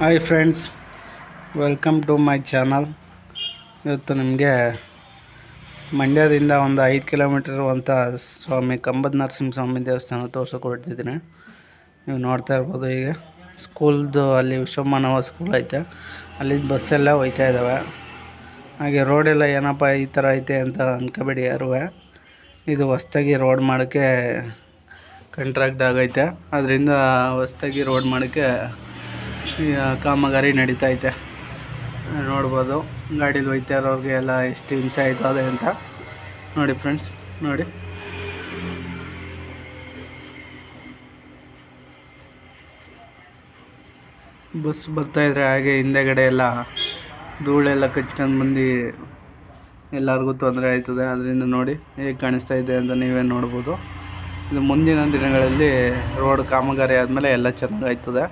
Hi friends, welcome to my channel. ಇವತ್ತು ನಿಮಗೆ ಮಂಡ್ಯದಿಂದ ಒಂದು 5 ಕಿಲೋಮೀಟರ್ ಇರುವಂಥ ಸ್ವಾಮಿ ಕಂಬದ ನರಸಿಂಹಸ್ವಾಮಿ ದೇವಸ್ಥಾನ ತೋರಿಸ್ಕೊಡ್ತಿದ್ದೀನಿ. ನೀವು ನೋಡ್ತಾ ಇರ್ಬೋದು. ಈಗ ಸ್ಕೂಲ್ದು ಅಲ್ಲಿ ವಿಶ್ವಮಾನವ ಸ್ಕೂಲ್ ಐತೆ, ಅಲ್ಲಿದ್ದು ಬಸ್ಸೆಲ್ಲ ಹೋಯ್ತಾ ಇದ್ದಾವೆ. ಹಾಗೆ ರೋಡೆಲ್ಲ ಏನಪ್ಪ ಈ ಥರ ಐತೆ ಅಂತ ಅಂದ್ಕೋಬೇಡಿ ಯಾರು. ಇದು ಹೊಸ್ದಾಗಿ ರೋಡ್ ಮಾಡೋಕ್ಕೆ ಕಾಂಟ್ರಾಕ್ಟ್ ಆಗೈತೆ. ಅದರಿಂದ ಹೊಸ್ದಾಗಿ ರೋಡ್ ಮಾಡೋಕ್ಕೆ ಕಾಮಗಾರಿ ನಡೀತೈತೆ. ನೋಡ್ಬೋದು ಗಾಡೀಲಿ ಹೋಯ್ತಾ ಇರೋರಿಗೆ ಎಲ್ಲ ಎಷ್ಟು ಹಿಂಸೆ ಆಯ್ತದೆ ಅಂತ ನೋಡಿ ಫ್ರೆಂಡ್ಸ್. ನೋಡಿ, ಬಸ್ ಬರ್ತಾಯಿದ್ರೆ ಹಾಗೆ ಹಿಂದೆಗಡೆ ಎಲ್ಲ ಧೂಳೆಲ್ಲ ಕಚ್ಕೊಂಡು ಬಂದು ಎಲ್ಲರಿಗೂ ತೊಂದರೆ ಆಯ್ತದೆ. ಅದರಿಂದ ನೋಡಿ ಹೇಗೆ ಕಾಣಿಸ್ತಾ ಇದೆ ಅಂತ ನೀವೇ ನೋಡ್ಬೋದು. ಇದು ಮುಂದಿನ ದಿನಗಳಲ್ಲಿ ರೋಡ್ ಕಾಮಗಾರಿ ಆದಮೇಲೆ ಎಲ್ಲ ಚೆನ್ನಾಗಾಯ್ತದೆ.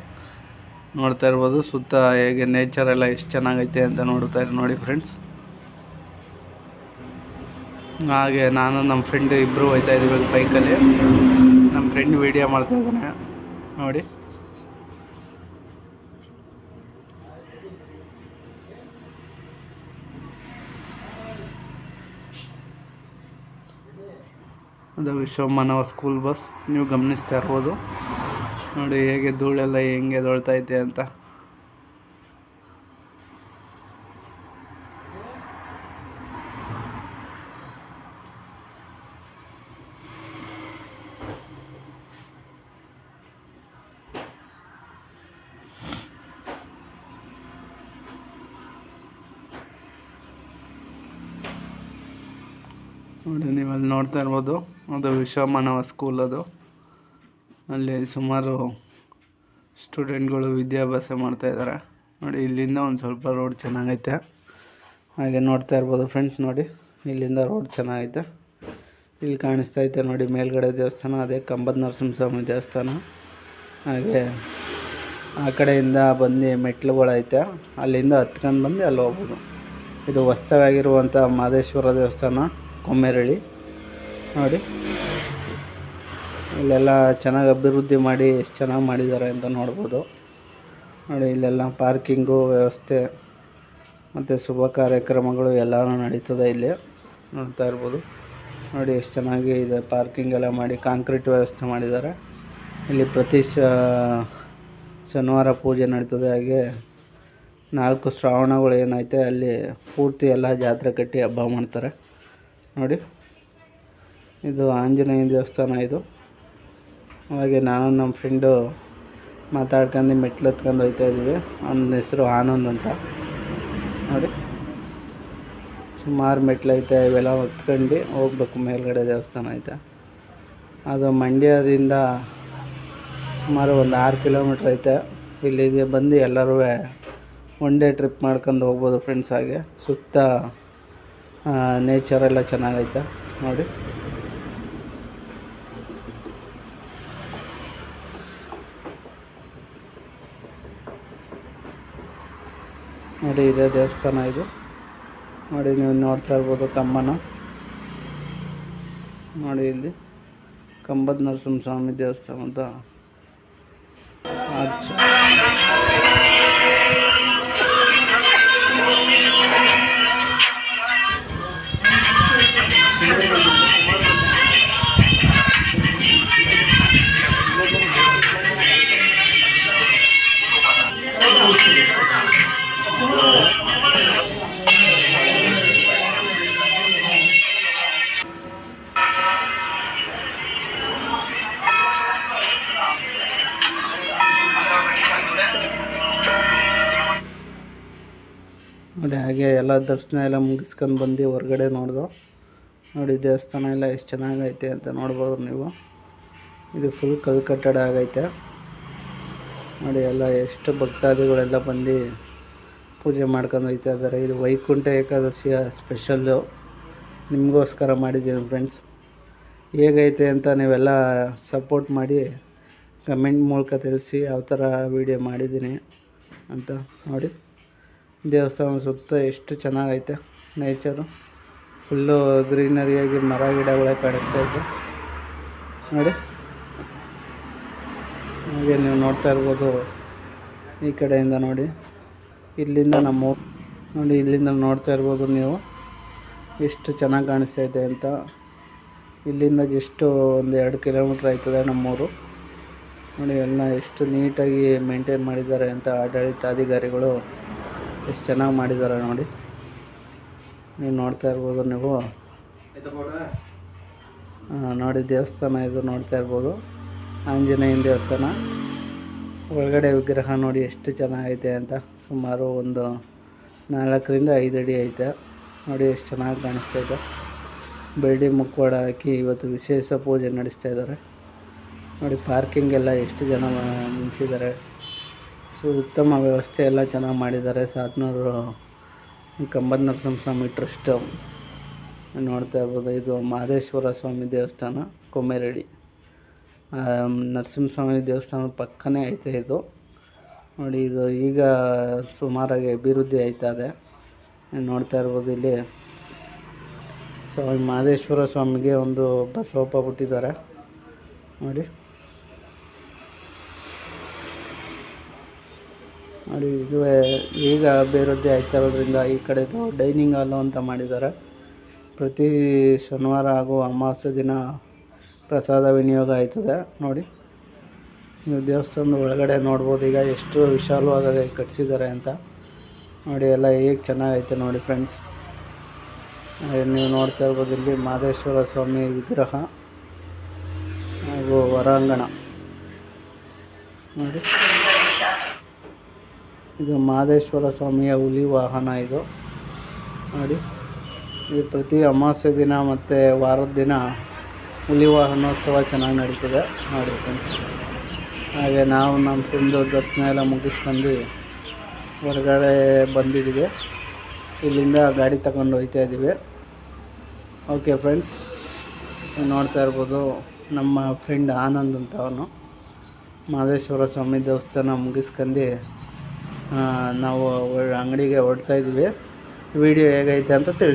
ನೋಡ್ತಾ ಇರ್ಬೋದು ಸುತ್ತ ಹೇಗೆ ನೇಚರ್ ಎಲ್ಲ ಎಷ್ಟು ಚೆನ್ನಾಗೈತೆ ಅಂತ ನೋಡಿ ಫ್ರೆಂಡ್ಸ್. ಹಾಗೆ ನಾನು ನಮ್ಮ ಫ್ರೆಂಡ್ ಇಬ್ಬರು ಹೋಗ್ತಾ ಇದ್ದೀವಿ ಬೈಕಲ್ಲಿ. ನಮ್ಮ ಫ್ರೆಂಡ್ ವೀಡಿಯೋ ಮಾಡ್ತಾ ಇದ್ದಾನೆ ನೋಡಿ. ಅದು ವಿಶ್ವಮಾನವ ಸ್ಕೂಲ್ ಬಸ್, ನೀವು ಗಮನಿಸ್ತಾ ಇರ್ಬೋದು. ನೋಡಿ ಹೇಗೆ ಧೂಳೆಲ್ಲ ಹೆಂಗೆ ಎದ್ದೇಳ್ತೈತೆ ಅಂತ. ನೋಡಿ ನೀವು ಅಲ್ಲಿ ನೋಡ್ತಾ ಇರ್ಬೋದು, ಅದು ವಿಶ್ವಮಾನವ ಸ್ಕೂಲ್. ಅದು ಅಲ್ಲಿ ಸುಮಾರು ಸ್ಟೂಡೆಂಟ್ಗಳು ವಿದ್ಯಾಭ್ಯಾಸ ಮಾಡ್ತಾಯಿದ್ದಾರೆ. ನೋಡಿ ಇಲ್ಲಿಂದ ಒಂದು ಸ್ವಲ್ಪ ರೋಡ್ ಚೆನ್ನಾಗೈತೆ. ಹಾಗೆ ನೋಡ್ತಾ ಇರ್ಬೋದು ಫ್ರೆಂಡ್ಸ್. ನೋಡಿ ಇಲ್ಲಿಂದ ರೋಡ್ ಚೆನ್ನಾಗೈತೆ. ಇಲ್ಲಿ ಕಾಣಿಸ್ತೈತೆ ನೋಡಿ ಮೇಲ್ಗಡೆ ದೇವಸ್ಥಾನ, ಅದೇ ಕಂಬದ ನರಸಿಂಹಸ್ವಾಮಿ ದೇವಸ್ಥಾನ. ಹಾಗೆ ಆ ಕಡೆಯಿಂದ ಬಂದು ಮೆಟ್ಲುಗಳೈತೆ, ಅಲ್ಲಿಂದ ಹತ್ಕೊಂಡು ಬಂದು ಅಲ್ಲಿ ಹೋಗ್ಬೋದು. ಇದು ಹೊಸ್ದಾಗಿರುವಂಥ ಮಹದೇಶ್ವರ ದೇವಸ್ಥಾನ, ಕೊಮ್ಮೇರಳ್ಳಿ. ನೋಡಿ ಇಲ್ಲೆಲ್ಲ ಚೆನ್ನಾಗಿ ಅಭಿವೃದ್ಧಿ ಮಾಡಿ ಎಷ್ಟು ಚೆನ್ನಾಗಿ ಮಾಡಿದ್ದಾರೆ ಅಂತ ನೋಡ್ಬೋದು. ನೋಡಿ ಇಲ್ಲೆಲ್ಲ ಪಾರ್ಕಿಂಗು ವ್ಯವಸ್ಥೆ ಮತ್ತು ಶುಭ ಕಾರ್ಯಕ್ರಮಗಳು ಎಲ್ಲನೂ ನಡೀತದೆ ಇಲ್ಲಿ. ನೋಡ್ತಾ ಇರ್ಬೋದು. ನೋಡಿ ಎಷ್ಟು ಚೆನ್ನಾಗಿ ಇದೆ, ಪಾರ್ಕಿಂಗ್ ಎಲ್ಲ ಮಾಡಿ ಕಾಂಕ್ರೀಟ್ ವ್ಯವಸ್ಥೆ ಮಾಡಿದ್ದಾರೆ. ಇಲ್ಲಿ ಪ್ರತಿ ಶನಿವಾರ ಪೂಜೆ ನಡೀತದೆ. ಹಾಗೆ 4 ಶ್ರಾವಣಗಳು ಏನೈತೆ ಅಲ್ಲಿ ಪೂರ್ತಿ ಎಲ್ಲ ಜಾತ್ರೆ ಕಟ್ಟಿ ಹಬ್ಬ ಮಾಡ್ತಾರೆ. ನೋಡಿ ಇದು ಆಂಜನೇಯ ದೇವಸ್ಥಾನ ಇದು. ಹಾಗೆ ನಾನು ನಮ್ಮ ಫ್ರೆಂಡು ಮಾತಾಡ್ಕೊಂಡು ಮೆಟ್ಲು ಹತ್ಕೊಂಡು ಹೋಗ್ತಾ ಇದ್ದೀವಿ. ಅವನ ಹೆಸರು ಆನಂದ್ ಅಂತ. ನೋಡಿ ಸುಮಾರು ಮೆಟ್ಲೈತೆ, ಇವೆಲ್ಲ ಹತ್ಕೊಂಡು ಹೋಗ್ಬೇಕು. ಮೇಲ್ಗಡೆ ದೇವಸ್ಥಾನ ಐತೆ. ಅದು ಮಂಡ್ಯದಿಂದ ಸುಮಾರು ಒಂದು 6 ಕಿಲೋಮೀಟ್ರ್ ಐತೆ. ಇಲ್ಲಿಗೆ ಬಂದು ಎಲ್ಲರೂ ಒನ್ ಡೇ ಟ್ರಿಪ್ ಮಾಡ್ಕೊಂಡು ಹೋಗ್ಬೋದು ಫ್ರೆಂಡ್ಸ್. ಹಾಗೆ ಸುತ್ತ ನೇಚರೆಲ್ಲ ಚೆನ್ನಾಗೈತೆ ನೋಡಿ. ನೋಡಿ ಇದೇ ದೇವಸ್ಥಾನ ಇದು. ನೋಡಿ ನೀವು ನೋಡ್ತಾ ಇರ್ಬೋದು ಕಂಬನ. ನೋಡಿ ಇಲ್ಲಿ ಕಂಬದ ನರಸಿಂಹಸ್ವಾಮಿ ದೇವಸ್ಥಾನ ಅಂತ ನೋಡಿ. ಹಾಗೆ ಎಲ್ಲ ದರ್ಶನ ಎಲ್ಲ ಮುಗಿಸ್ಕೊಂಡು ಬಂದು ಹೊರಗಡೆ ನೋಡ್ದು. ನೋಡಿ ದೇವಸ್ಥಾನ ಎಲ್ಲ ಎಷ್ಟು ಚೆನ್ನಾಗೈತೆ ಅಂತ ನೋಡ್ಬೋದು ನೀವು. ಇದು ಫುಲ್ ಕಲ್ಲು ಕಟ್ಟಡ ಆಗೈತೆ. ನೋಡಿ ಎಲ್ಲ ಎಷ್ಟು ಭಕ್ತಾದಿಗಳೆಲ್ಲ ಬಂದು ಪೂಜೆ ಮಾಡ್ಕೊಂಡು ಹೋಗ್ತಾ ಇದ್ದಾರೆ. ಇದು ವೈಕುಂಠ ಏಕಾದಶಿಯ ಸ್ಪೆಷಲ್ಲು ನಿಮಗೋಸ್ಕರ ಮಾಡಿದ್ದೀನಿ ಫ್ರೆಂಡ್ಸ್. ಹೇಗೈತೆ ಅಂತ ನೀವೆಲ್ಲ ಸಪೋರ್ಟ್ ಮಾಡಿ ಕಮೆಂಟ್ ಮೂಲಕ ತಿಳಿಸಿ ಯಾವ ಥರ ವೀಡಿಯೋ ಮಾಡಿದ್ದೀನಿ ಅಂತ. ನೋಡಿ ದೇವಸ್ಥಾನ ಸುತ್ತ ಎಷ್ಟು ಚೆನ್ನಾಗೈತೆ ನೇಚರು. ಫುಲ್ಲು ಗ್ರೀನರಿಯಾಗಿ ಮರ ಗಿಡಗಳೇ ಕಾಣಿಸ್ತೈತೆ ನೋಡಿ. ಹಾಗೆ ನೀವು ನೋಡ್ತಾ ಇರ್ಬೋದು ಈ ಕಡೆಯಿಂದ ನೋಡಿ, ಇಲ್ಲಿಂದ ನೋಡಿ, ಇಲ್ಲಿಂದ ನೋಡ್ತಾ ಇರ್ಬೋದು ನೀವು ಎಷ್ಟು ಚೆನ್ನಾಗಿ ಕಾಣಿಸ್ತೈತೆ ಅಂತ. ಇಲ್ಲಿಂದ ಜಸ್ಟು ಒಂದು 2 ಕಿಲೋಮೀಟ್ರ್ ಆಯ್ತದೆ ನಮ್ಮೂರು. ನೋಡಿ ಎಲ್ಲ ಎಷ್ಟು ನೀಟಾಗಿ ಮೇಂಟೈನ್ ಮಾಡಿದ್ದಾರೆ ಅಂತ ಆಡಳಿತಾಧಿಕಾರಿಗಳು, ಎಷ್ಟು ಚೆನ್ನಾಗಿ ಮಾಡಿದ್ದಾರೆ ನೋಡಿ. ನೀವು ನೋಡ್ತಾ ಇರ್ಬೋದು ನೀವು. ನೋಡಿ ದೇವಸ್ಥಾನ ಇದು ನೋಡ್ತಾ ಇರ್ಬೋದು, ಆಂಜನೇಯನ ದೇವಸ್ಥಾನ. ಒಳಗಡೆ ವಿಗ್ರಹ ನೋಡಿ ಎಷ್ಟು ಚೆನ್ನಾಗೈತೆ ಅಂತ. ಸುಮಾರು ಒಂದು 4 ರಿಂದ 5 ಅಡಿ ಐತೆ. ನೋಡಿ ಎಷ್ಟು ಚೆನ್ನಾಗಿ ಕಾಣಿಸ್ತೈತೆ. ಬೆಳ್ಳಿ ಮುಖವಾಡ ಹಾಕಿ ಇವತ್ತು ವಿಶೇಷ ಪೂಜೆ ನಡೆಸ್ತಾ ಇದ್ದಾರೆ ನೋಡಿ. ಪಾರ್ಕಿಂಗ್ ಎಲ್ಲ ಎಷ್ಟು ಜನ ನಿಲ್ಲಿಸಿದ್ದಾರೆ. ಉತ್ತಮ ವ್ಯವಸ್ಥೆ ಎಲ್ಲ ಚೆನ್ನಾಗಿ ಮಾಡಿದ್ದಾರೆ. ಸಾತ್ನೂರು ಕಂಬದ ನರಸಿಂಹಸ್ವಾಮಿ ಟ್ರಸ್ಟ್ ನೋಡ್ತಾ ಇರ್ಬೋದು. ಇದು ಮಹದೇಶ್ವರ ಸ್ವಾಮಿ ದೇವಸ್ಥಾನ, ಕೊಮ್ಮೇರಡಿ. ನರಸಿಂಹಸ್ವಾಮಿ ದೇವಸ್ಥಾನದ ಪಕ್ಕನೇ ಐತೆ ಇದು ನೋಡಿ. ಇದು ಈಗ ಸುಮಾರಾಗಿ ಅಭಿವೃದ್ಧಿ ಆಯ್ತದೆ. ನೋಡ್ತಾ ಇರ್ಬೋದು ಇಲ್ಲಿ ಸ್ವಾಮಿ ಮಹದೇಶ್ವರ ಸ್ವಾಮಿಗೆ ಒಂದು ಬಸವಪ್ಪ ಬಿಟ್ಟಿದ್ದಾರೆ ನೋಡಿ. ನೋಡಿ ಇದು ಈಗ ಅಭಿವೃದ್ಧಿ ಆಗ್ತಾ ಇರೋದ್ರಿಂದ ಈ ಕಡೆದು ಡೈನಿಂಗ್ ಹಾಲು ಅಂತ ಮಾಡಿದ್ದಾರೆ. ಪ್ರತಿ ಶನಿವಾರ ಹಾಗೂ ಅಮಾವಾಸ್ಯೆ ದಿನ ಪ್ರಸಾದ ವಿನಿಯೋಗ ಆಯ್ತದೆ ನೋಡಿ. ನೀವು ದೇವಸ್ಥಾನದ ಒಳಗಡೆ ನೋಡ್ಬೋದು ಈಗ ಎಷ್ಟು ವಿಶಾಲವಾಗಿ ಕಟ್ಟಿಸಿದ್ದಾರೆ ಅಂತ ನೋಡಿ. ಎಲ್ಲ ಹೇಗೆ ಚೆನ್ನಾಗೈತೆ ನೋಡಿ ಫ್ರೆಂಡ್ಸ್. ನೀವು ನೋಡ್ತಾ ಇರ್ಬೋದು ಇಲ್ಲಿ ಮಹದೇಶ್ವರ ಸ್ವಾಮಿ ವಿಗ್ರಹ ಹಾಗೂ ಹೊರಾಂಗಣ ನೋಡಿ. ಇದು ಮಹದೇಶ್ವರ ಸ್ವಾಮಿಯ ಹುಲಿ ವಾಹನ ಇದು ನೋಡಿ. ಇದು ಪ್ರತಿ ಅಮಾವಾಸ್ಯೆ ದಿನ ಮತ್ತು ವಾರದ ದಿನ ಹುಲಿ ವಾಹನೋತ್ಸವ ಚೆನ್ನಾಗಿ ನಡೀತದೆ ನೋಡಿ ಫ್ರೆಂಡ್ಸ್. ಹಾಗೆ ನಾವು ನಮ್ಮ ಫ್ರೆಂಡು ದರ್ಶನ ಎಲ್ಲ ಮುಗಿಸ್ಕೊಂಡು ಹೊರಗಡೆ ಬಂದಿದ್ದೀವಿ. ಇಲ್ಲಿಂದ ಗಾಡಿ ತಗೊಂಡು ಹೋಗ್ತಾ ಇದ್ದೀವಿ. ಓಕೆ ಫ್ರೆಂಡ್ಸ್, ನೋಡ್ತಾ ಇರ್ಬೋದು ನಮ್ಮ ಫ್ರೆಂಡ್ ಆನಂದ್ ಅಂತ. ಅವನು ಮಹದೇಶ್ವರ ಸ್ವಾಮಿ ದೇವಸ್ಥಾನ ಮುಗಿಸ್ಕೊಂಡು ನಾವು ಅಂಗಡಿಗೆ ಹೊರಡ್ತಾ ಇದ್ದೀವಿ. ವಿಡಿಯೋ ಹೇಗೈತೆ ಅಂತ ತಿಳಿಸಿ.